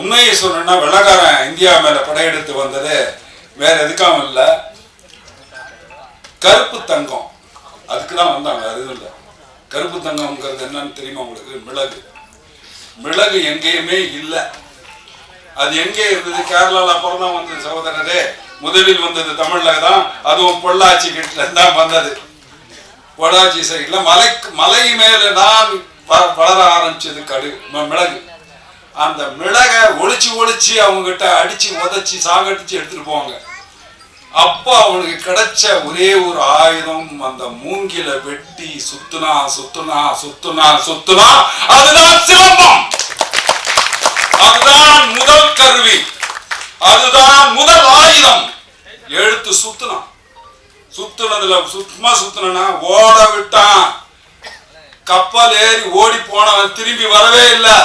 உண்மையை சொல்லணும்னா வெள்ளக்காரன் இந்தியா மேல படையெடுத்து வந்தது வேற எதுக்காகவும் இல்லை, கருப்பு தங்கம் அதுக்குதான் வந்தாங்க. அது இல்லை, கருப்பு தங்கம்ங்கிறது என்னன்னு தெரியுமா உங்களுக்கு? மிளகு. மிளகு எங்கேயுமே இல்லை. அது எங்கே இருந்தது? கேரளால அப்புறம் தான் வந்தது சகோதரரே. முதலில் வந்தது தமிழ்ல தான், அதுவும் பொள்ளாச்சி கிட்ட தான் வந்தது. பொள்ளாச்சி சைட்ல மலை மேல தான் வளர ஆரம்பிச்சது மிளகு. அந்த மிளகை ஒளிச்சு அவங்க கிட்ட அடிச்சு உதச்சி சாகடிச்சு எடுத்துட்டு போவாங்க. அப்போ அவனுக்கு கிடைச்ச ஒரே ஒரு ஆயுதம், அந்த மூங்கில வெட்டி சுத்துனா சுத்துனா சுத்துனா சுத்துனா அதுதான் சிலம்பம். அதுதான் முதல் கருவி, அதுதான் முதல் ஆயுதம். எழுத்து சுத்துனா, சுத்துனதுல சுத்தமா சுத்துனா ஓட விட்டான். கப்பல் ஏறி ஓடி போனவன் திரும்பி வரவே இல்லை.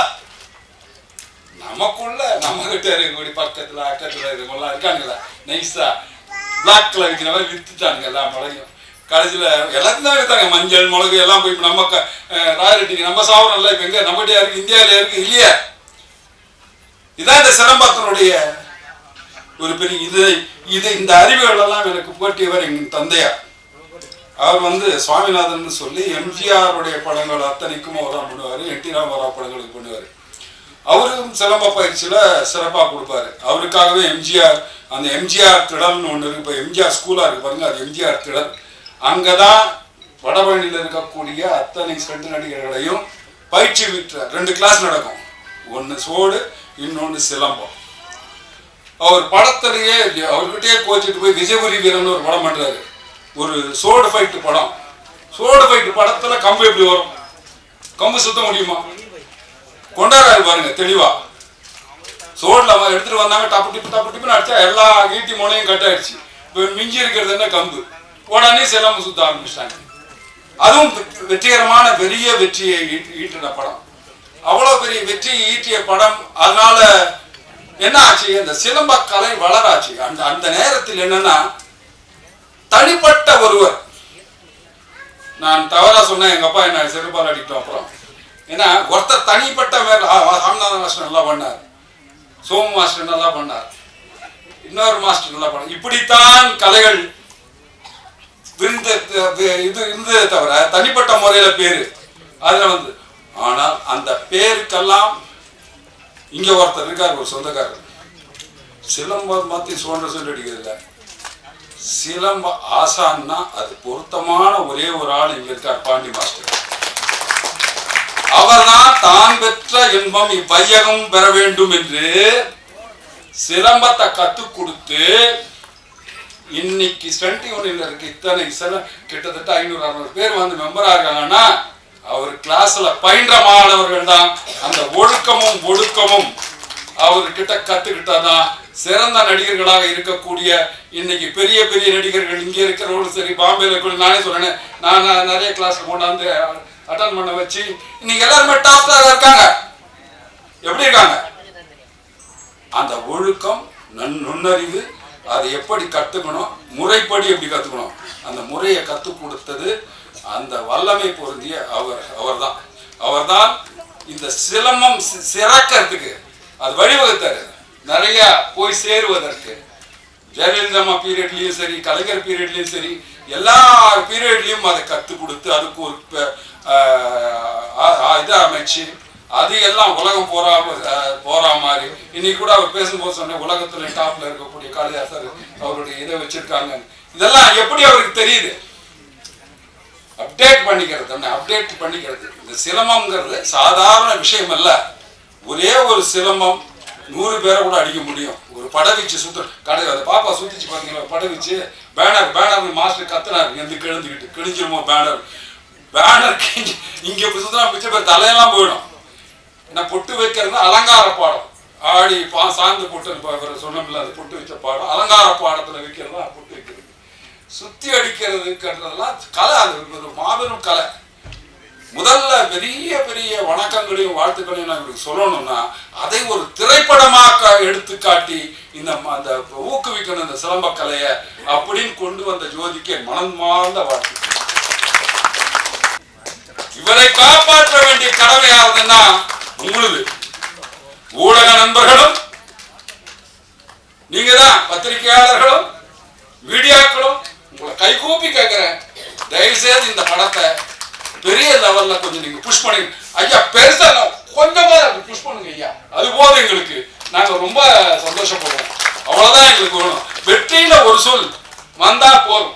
நமக்குள்ள நம்ம கிட்ட இருக்கக்கூடிய பக்கத்துல அக்கத்துல இருக்கவங்களாம் இருக்கானுங்களா, நைஸா பிளாக்ல விற்கிற மாதிரி வித்துட்டானுங்க எல்லா மிளகையும். கடைசியில எல்லாத்தையும் தான் வித்தாங்க, மஞ்சள் மிளகு எல்லாம் போய் நம்ம ராயல்ட்டிக்கு நம்ம சாப்பிடல. இப்ப எங்க நம்மகிட்ட இருக்கு, இந்தியாவில இருக்கு இல்லையா? இதான் இந்த சிலம்பத்தினுடைய ஒரு பெரிய இந்த அறிவுகள் எல்லாம் எனக்கு போட்டியவர் எங்க தந்தையார். அவர் சுவாமிநாதன் சொல்லி எம்ஜிஆருடைய படங்கள் அத்தனைக்கும் அவராக பண்ணுவாரு, என் டி ராமராவ் படங்களுக்கு பண்ணுவாரு. அவரும் சிலம்ப பயிற்சியில சிறப்பாக கொடுப்பாரு. அவருக்காகவே எம்ஜிஆர், அந்த எம்ஜிஆர் திடல்னு ஒன்று இருக்கு, இப்போ எம்ஜிஆர் ஸ்கூலா இருக்கு பாருங்க, அது எம்ஜிஆர் திடல். அங்கதான் வடபழனியில் இருக்கக்கூடிய அத்தனை ஸ்டண்ட் நடிகர்களையும் பயிற்சி விட்டு 2 கிளாஸ் நடக்கும். ஒன்று சோடு, இன்னொன்று சிலம்பம். அவர் படத்திலேயே அவர்கிட்டயே கோச்சிட்டு போய் விஜயபுரி வீரன் ஒரு படம் பண்றாரு, ஒரு சோடு ஃபைட்டு படம். சோடு ஃபைட்டு படத்துல கம்பு எப்படி வரும்? கம்பு சுத்த முடியுமா? கொண்டாடுறாரு பாருங்க தெளிவா. சோடுல எடுத்துட்டு வந்தாங்க, டப்பு டிப்புன்னு அடிச்சா எல்லா ஈட்டி மூனையும் கட் ஆயிடுச்சு. இப்போ மிஞ்சி இருக்கிறது என்ன? கம்பு. உடனே சிலம்பு சுத்த ஆரம்பிச்சிட்டாங்க. அதுவும் வெற்றிகரமான பெரிய வெற்றியை ஈட்டின படம், அவ்வளவு பெரிய வெற்றியை ஈட்டிய படம். அதனால என்ன ஆச்சு, இந்த சிலம்ப கலை வளராச்சு. அந்த நேரத்தில் என்னன்னா, தனிப்பட்ட ஒருவர், நான் தவறா சொன்னேன், எங்க அப்பா என்ன செருப்பால் அடிக்கிட்டோம். அப்புறம் ஏன்னா ஒருத்தர் தனிப்பட்ட ராமநாதன் மாஸ்டர் நல்லா பண்ணார், சோமு மாஸ்டர் நல்லா பண்ணார், இன்னொரு மாஸ்டர் நல்லா பண்ணார். இப்படித்தான் கலைகள் இருந்ததே தவிர தனிப்பட்ட முறையில பேரு அதுல ஆனால் அந்த பேருக்கெல்லாம் இங்க ஒருத்தர் இருக்கார், ஒரு சொந்தக்காரர். சிலம்பம் மாத்தி சொல்லி அடிக்கிறது சிலம்ப ஆசான்னா அது பொருத்தமான ஒரே ஒரு ஆள் இங்க இருக்கார், பாண்டி மாஸ்டர். அவர்தான் தான் பெற்ற இன்பம் இவ்வையகம் பெற வேண்டும் என்று சிலம்பத்தை கத்துக் கொடுத்து இன்னைக்கு ஸ்டண்ட் யூனியன்ல இருக்கு இத்தனை கிட்டத்தட்ட 500-600 பேர் மெம்பரா இருக்காங்கன்னா அவர் கிளாஸ்ல பயின்ற மாணவர்கள் தான். அந்த ஒழுக்கமும் அவர்கிட்ட கத்துக்கிட்டாதான் சிறந்த நடிகர்களாக இருக்கக்கூடிய இன்னைக்கு பெரிய பெரிய நடிகர்கள் இங்க இருக்கிறவங்களும் சரி, பாம்பேல கூட நானே சொன்னேன், நான் நிறைய கிளாஸ் கொண்டாந்து அட்டன் பண்ண வச்சு இன்னைக்கு எல்லாருமே டாப் ஸ்டாரா இருக்காங்க. எப்படி இருக்காங்க? அந்த ஒழுக்கம், நுண்ணறிவு, அதை எப்படி கத்துக்கணும், முறைப்படி எப்படி கத்துக்கணும், அந்த முறையை கத்துக் கொடுத்தது அந்த வல்லமை பொருந்திய அவர்தான் இந்த சிலம்பம் சிறக்கிறதுக்கு அது வழிவகுத்தாரு. நிறைய போய் சேருவதற்கு ஜெயலலிதா பீரியட்லயும் சரி, கலைஞர் பீரியட்லயும் சரி, எல்லா பீரியட்லயும் அதை கத்துக் கொடுத்து அதுக்கு ஒரு இதை அமைச்சு அது எல்லாம் உலகம் போறா மாதிரி. இன்னைக்கு கூட அவர் பேசும்போது சொன்ன உலகத்துல டாப்ல இருக்கக்கூடிய காளிதாசர் அவருடைய இதை வச்சிருக்காங்க. இதெல்லாம் எப்படி அவருக்கு தெரியுது? அப்டேட் பண்ணிக்கிறது. இந்த சிலம்பம்ங்கிறது சாதாரண விஷயம் அல்ல. ஒரே ஒரு சிலம்பம் 100 பேரை கூட அடிக்க முடியும். ஒரு படவீச்சு அந்த பாப்பா சுத்திச்சு பாத்தீங்களா, படவீச்சு பேனர் மாஸ்டர் கத்துனாரு, எந்த கிழிஞ்சிருமோ பேனர் இங்க சுத்தினா மிச்ச பேர் தலையெல்லாம் போயிடும். என்ன பொட்டு வைக்கிறது அலங்கார பாடம், ஆடி சார்ந்து பொட்டு சொன்னோம்ல, அது பொட்டு வச்ச பாடம். அலங்கார பாடத்துல வைக்கிறதா பொட்டு வைக்கிறது, சுத்தி அடிக்கிறதுன்றதெல்லாம் கலை. அது ஒரு மாபெரும் கலை. முதல்ல பெரிய பெரிய வணக்கங்களையும் வாழ்த்துக்களையும் நான் இப்படி சொல்லணும்னா அதை ஒரு திரைப்படமாக எடுத்து காட்டி அந்த ஊக்குவிக்கணும் இந்த சிலம்ப கலையை அப்படின்னு கொண்டு வந்த ஜோதிக்கு மனமார்ந்த வாழ்த்து. இவரை காப்பாற்ற வேண்டிய கடமை யாருன்னா உங்களது ஊடக நண்பர்களும் பத்திரிகையாளர்களும் மீடியாக்களும் உங்களை கைகூப்பி கேட்கிறேன், தயவு செய்து இந்த படத்தை பெரிய லெவல்ல கொஞ்சம் நீங்க புஷ் பண்ணுங்க ஐயா. பெருசா கொஞ்சமா புஷ் பண்ணுங்க ஐயா, அது போதும் எங்களுக்கு. நாங்க ரொம்ப சந்தோஷப்படுறோம், அவ்வளவுதான் எங்களுக்கு வேணும். வெற்றியில ஒரு சொல் வந்தா போதும்.